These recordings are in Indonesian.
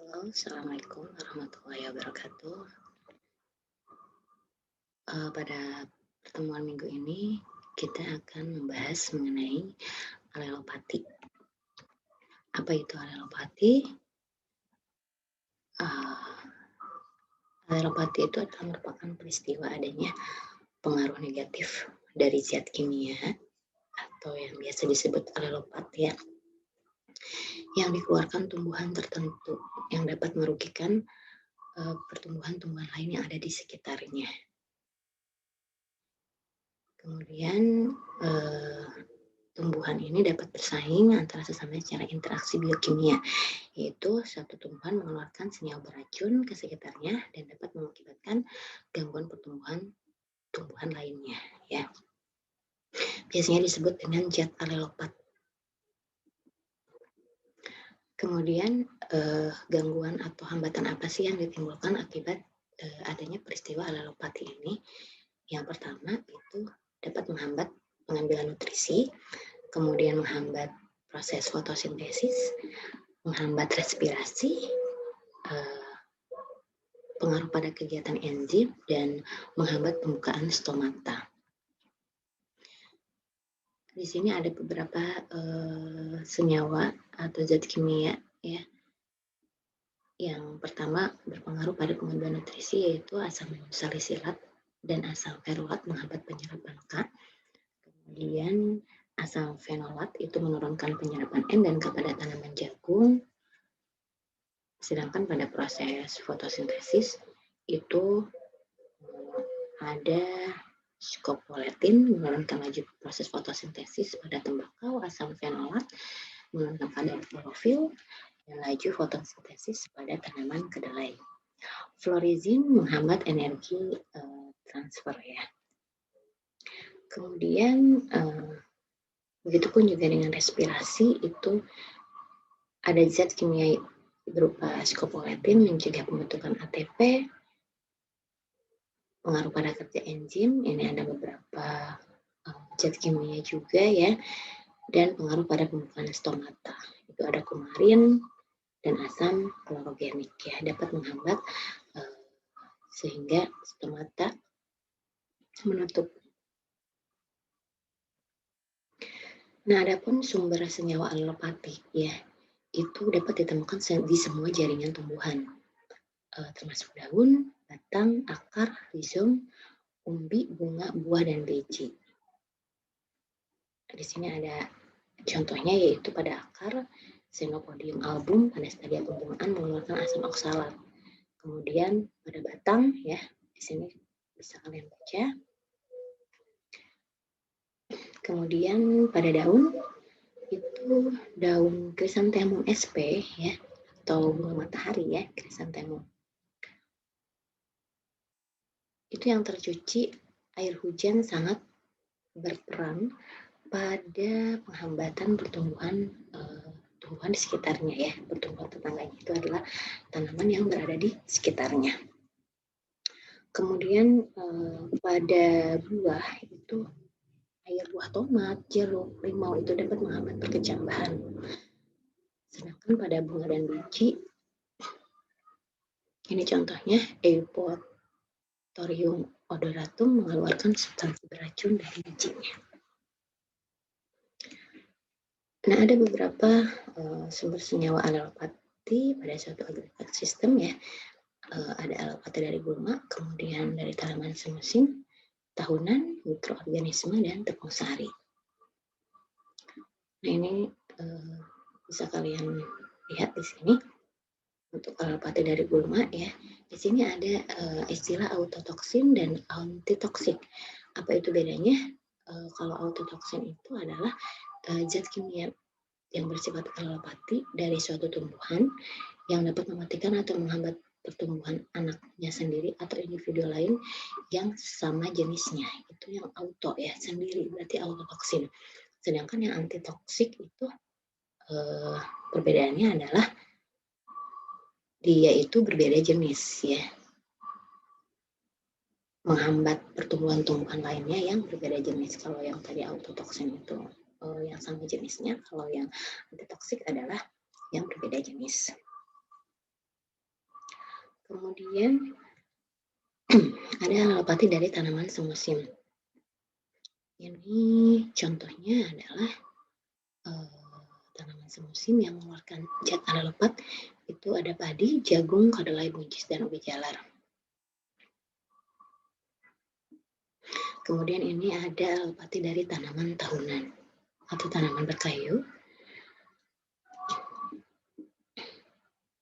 Halo, Assalamualaikum warahmatullahi wabarakatuh. Pada pertemuan minggu ini, kita akan membahas mengenai alelopati. Apa itu alelopati? Alelopati itu adalah merupakan peristiwa adanya pengaruh negatif dari zat kimia atau yang biasa disebut alelopat ya, yang dikeluarkan tumbuhan tertentu yang dapat merugikan pertumbuhan-tumbuhan lain yang ada di sekitarnya. Kemudian tumbuhan ini dapat bersaing antara sesamanya secara interaksi biokimia, yaitu satu tumbuhan mengeluarkan senyawa beracun ke sekitarnya dan dapat mengakibatkan gangguan pertumbuhan tumbuhan lainnya. Ya, biasanya disebut dengan zat alelopat. Kemudian gangguan atau hambatan apa sih yang ditimbulkan akibat adanya peristiwa alelopati ini? Yang pertama itu dapat menghambat pengambilan nutrisi, kemudian menghambat proses fotosintesis, menghambat respirasi, pengaruh pada kegiatan enzim, dan menghambat pembukaan stomata. Di sini ada beberapa senyawa atau zat kimia ya. Yang pertama berpengaruh pada pengambilan nutrisi yaitu asam salisilat dan asam ferulat menghambat penyerapan K. Kemudian asam fenolat itu menurunkan penyerapan N dan K pada tanaman jagung. Sedangkan pada proses fotosintesis itu ada scopoletin menurunkan laju proses fotosintesis pada tembakau, asam fenolat menurunkan kadar klorofil, dan laju fotosintesis pada tanaman kedelai. Fluorizin menghambat energi transfer ya. Kemudian begitupun juga dengan respirasi itu ada zat kimia berupa scopoletin mencegah pembentukan ATP, pengaruh pada kerja enzim, ini ada beberapa zat kimia juga ya, dan pengaruh pada pembukaan stomata. Itu ada kumarin dan asam klorogenik ya, dapat menghambat sehingga stomata menutup. Nah, adapun sumber senyawa alelopati ya, itu dapat ditemukan di semua jaringan tumbuhan, termasuk daun, batang, akar, rizom, umbi, bunga, buah, dan biji. Di sini ada contohnya yaitu pada akar Xenopodium album pada stadium pembungaan mengeluarkan asam oksalat. Kemudian pada batang ya, di sini bisa kalian baca. Kemudian pada daun itu daun Chrysanthemum sp ya, atau bunga matahari ya, Chrysanthemum. Itu yang tercuci air hujan sangat berperan pada penghambatan pertumbuhan tumbuhan di sekitarnya ya, pertumbuhan tetangganya itu adalah tanaman yang berada di sekitarnya. Kemudian pada buah itu air buah tomat, jeruk, limau itu dapat menghambat perkecambahan. Sedangkan pada bunga dan biji, ini contohnya Eupotorium odoratum mengeluarkan substansi beracun dari bijinya. Nah, ada beberapa sumber senyawa alelopati pada suatu agregat sistem ya. Ada alelopati dari gulma, kemudian dari tanaman semusim, tahunan, mikroorganisme, dan tepung sari. Nah, ini bisa kalian lihat di sini untuk alelopati dari gulma ya. Di sini ada istilah autotoksin dan antitoksik. Apa itu bedanya? Kalau autotoksin itu adalah zat kimia yang bersifat alelopati dari suatu tumbuhan yang dapat mematikan atau menghambat pertumbuhan anaknya sendiri atau individu lain yang sama jenisnya. Itu yang auto ya, sendiri, berarti autotoksin. Sedangkan yang antitoksik itu perbedaannya adalah dia itu berbeda jenis ya, menghambat pertumbuhan tumbuhan lainnya yang berbeda jenis. Kalau yang tadi autotoksin itu yang sama jenisnya, kalau yang antitoksik adalah yang berbeda jenis. Kemudian ada alopati dari tanaman semusim. Ini contohnya adalah tanaman semusim yang mengeluarkan zat alopat itu ada padi, jagung, kedelai buncis, dan ubi jalar. Kemudian ini ada alopati dari tanaman tahunan atau tanaman berkayu.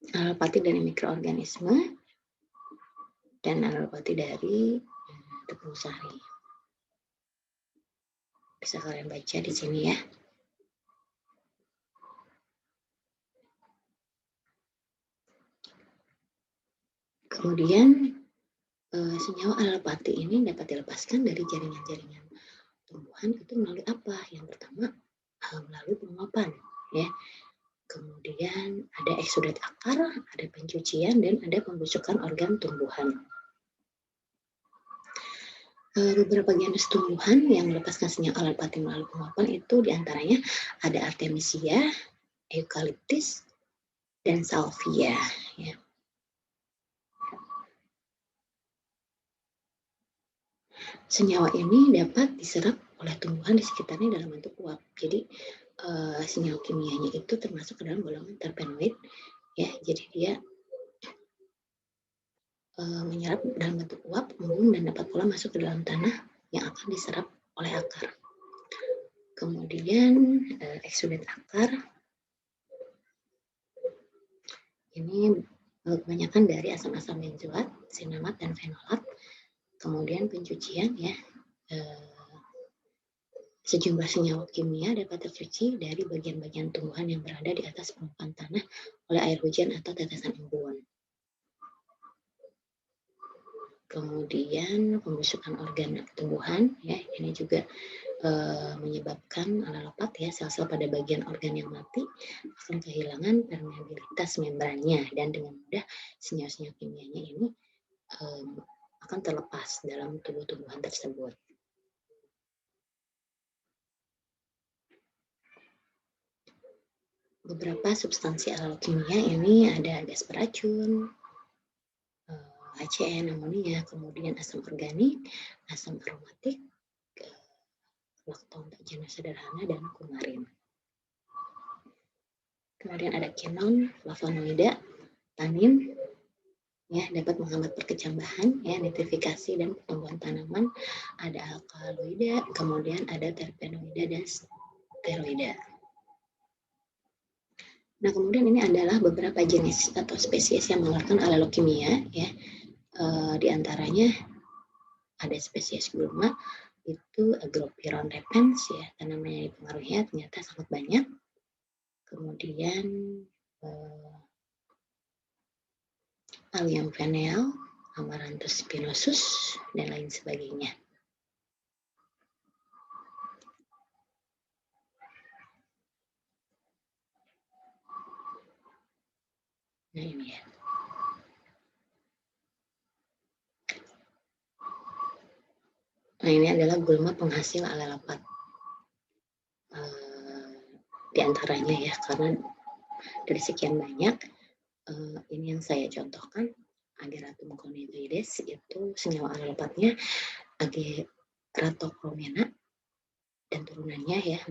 Alopati dari mikroorganisme dan alopati dari tepung sari. Bisa kalian baca di sini ya. Kemudian senyawa alopati ini dapat dilepaskan dari jaringan-jaringan tumbuhan itu melalui apa? Yang pertama melalui penguapan ya. Kemudian ada eksudat akar, ada pencucian, dan ada pembusukan organ tumbuhan. Beberapa genus tumbuhan yang melepaskan senyawa alopati melalui penguapan itu diantaranya ada Artemisia, Eucalyptus, dan Salvia. Ya. Senyawa ini dapat diserap oleh tumbuhan di sekitarnya dalam bentuk uap. Jadi senyawa kimianya itu termasuk ke dalam golongan terpenoid, ya. Jadi dia menyerap dalam bentuk uap, embun, dan dapat pula masuk ke dalam tanah yang akan diserap oleh akar. Kemudian eksudat akar ini kebanyakan dari asam-asam benzoat, sinamat, dan fenolat. Kemudian pencucian ya, sejumlah senyawa kimia dapat tercuci dari bagian-bagian tumbuhan yang berada di atas permukaan tanah oleh air hujan atau tetesan embun. Kemudian pembusukan organ tumbuhan ya, ini juga menyebabkan alopat ya, sel-sel pada bagian organ yang mati akan kehilangan permeabilitas membrannya, dan dengan mudah senyawa-senyawa kimianya ini akan terlepas dalam tubuh tumbuhan tersebut. Beberapa substansi alokimia ini ada gas beracun, HCN, amonia, kemudian asam organik, asam aromatik, lakton tak jenis sederhana, dan kumarin. Kemudian ada kinon, flavonoida, tanin, ya, dapat menghambat perkecambahan, ya, nitrifikasi, dan pertumbuhan tanaman. Ada alkaloida, kemudian ada terpenoida dan steroida. Nah, kemudian ini adalah beberapa jenis atau spesies yang mengeluarkan alokimia, ya. Di antaranya ada spesies gulma, itu Agropyron repens ya, tanaman yang dipengaruhi ternyata sangat banyak. Kemudian Allium Fennel, Amaranthus spinosus, dan lain sebagainya. Nah, ini ya. Nah, ini adalah gulma penghasil alalopat. Di antaranya ya, karena dari sekian banyak, ini yang saya contohkan, Ageratum conioides itu senyawa alopatnya Ageratochromena dan turunannya ya,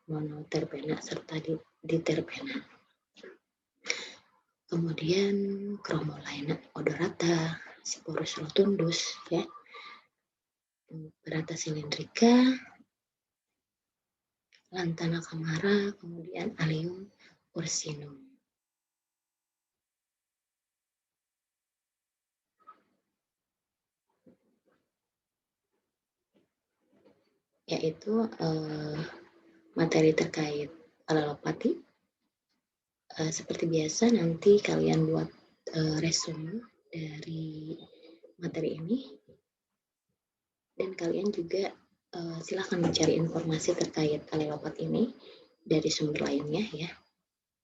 monoterpena serta diterpena. Kemudian Chromolaena odorata, Cyporus rotundus ya, Berata cylindrica, Lantana camara, kemudian Allium ursinum. Yaitu materi terkait alopati. Seperti biasa nanti kalian buat resume dari materi ini, dan kalian juga silahkan mencari informasi terkait alopat ini dari sumber lainnya ya,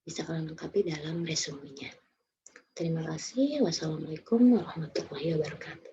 bisa kalian lengkapi dalam resumenya. Terima kasih. Wassalamualaikum warahmatullahi wabarakatuh.